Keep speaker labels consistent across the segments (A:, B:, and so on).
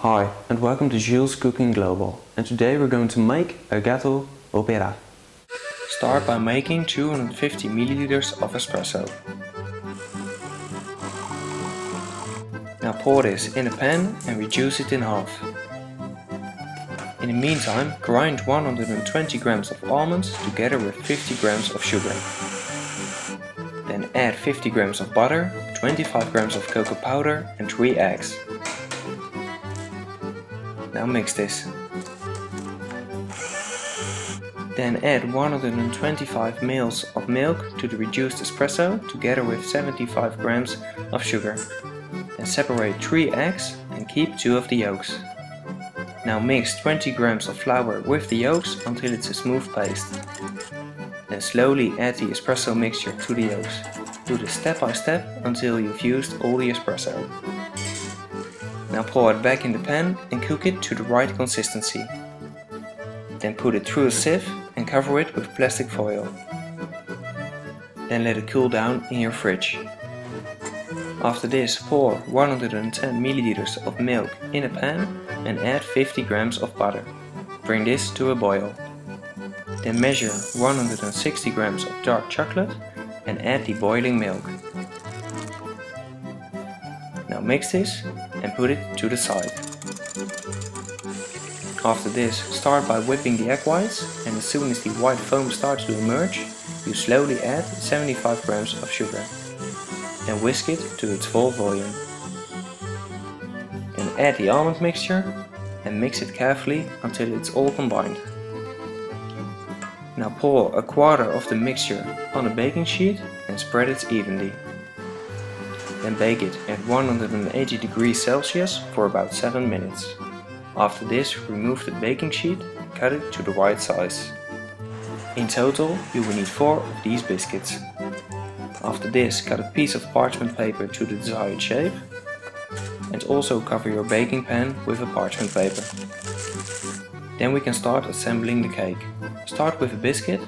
A: Hi and welcome to Jules Cooking Global, and today we're going to make a Gâteau opéra. Start by making 250 milliliters of espresso. Now pour this in a pan and reduce it in half. In the meantime, grind 120 grams of almonds together with 50 grams of sugar. Then add 50 grams of butter, 25 grams of cocoa powder and 3 eggs. Now mix this. Then add 125 ml of milk to the reduced espresso together with 75 grams of sugar. Then separate 3 eggs and keep 2 of the yolks. Now mix 20 grams of flour with the yolks until it's a smooth paste. Then slowly add the espresso mixture to the yolks. Do this step by step until you've used all the espresso. Now pour it back in the pan and cook it to the right consistency. Then put it through a sieve and cover it with plastic foil. Then let it cool down in your fridge. After this, pour 110 milliliters of milk in a pan and add 50 grams of butter. Bring this to a boil. Then measure 160 grams of dark chocolate and add the boiling milk. Now mix this and put it to the side. After this, start by whipping the egg whites, and as soon as the white foam starts to emerge, you slowly add 75 grams of sugar. Then whisk it to its full volume. Then add the almond mixture and mix it carefully until it's all combined. Now pour a quarter of the mixture on a baking sheet and spread it evenly. Then bake it at 180 degrees Celsius for about 7 minutes. After this, remove the baking sheet and cut it to the right size. In total, you will need 4 of these biscuits. After this, cut a piece of parchment paper to the desired shape and also cover your baking pan with a parchment paper. Then we can start assembling the cake. Start with a biscuit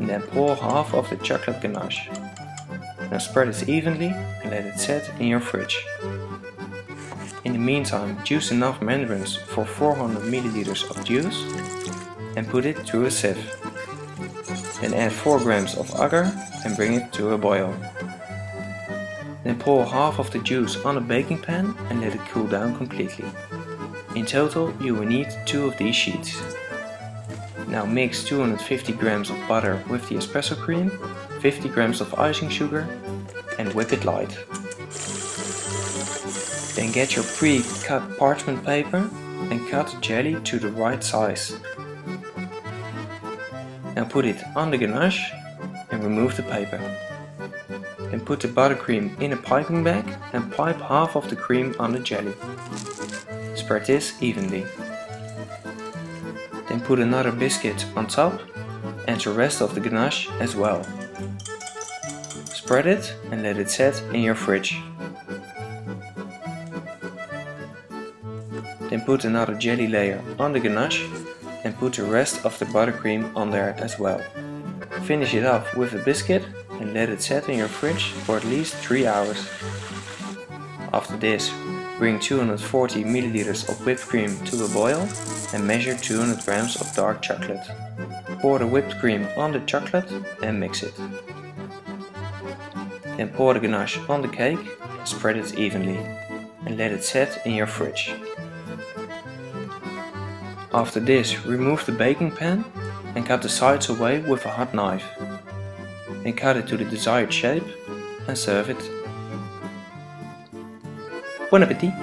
A: and then pour half of the chocolate ganache. Now spread it evenly and let it set in your fridge. In the meantime, juice enough mandarins for 400 milliliters of juice and put it through a sieve. Then add 4 grams of agar and bring it to a boil. Then pour half of the juice on a baking pan and let it cool down completely. In total, you will need 2 of these sheets. Now mix 250 grams of butter with the espresso cream, 50 grams of icing sugar and whip it light. Then get your pre-cut parchment paper and cut the jelly to the right size. Now put it on the ganache and remove the paper. Then put the buttercream in a piping bag and pipe half of the cream on the jelly. Spread this evenly. Then put another biscuit on top and the rest of the ganache as well. Spread it and let it set in your fridge. Then put another jelly layer on the ganache and put the rest of the buttercream on there as well. Finish it off with a biscuit and let it set in your fridge for at least 3 hours. After this, bring 240 milliliters of whipped cream to a boil and measure 200 grams of dark chocolate. Pour the whipped cream on the chocolate and mix it. Then pour the ganache on the cake and spread it evenly and let it set in your fridge. After this, remove the baking pan and cut the sides away with a hot knife. Then cut it to the desired shape and serve it. Bon appétit!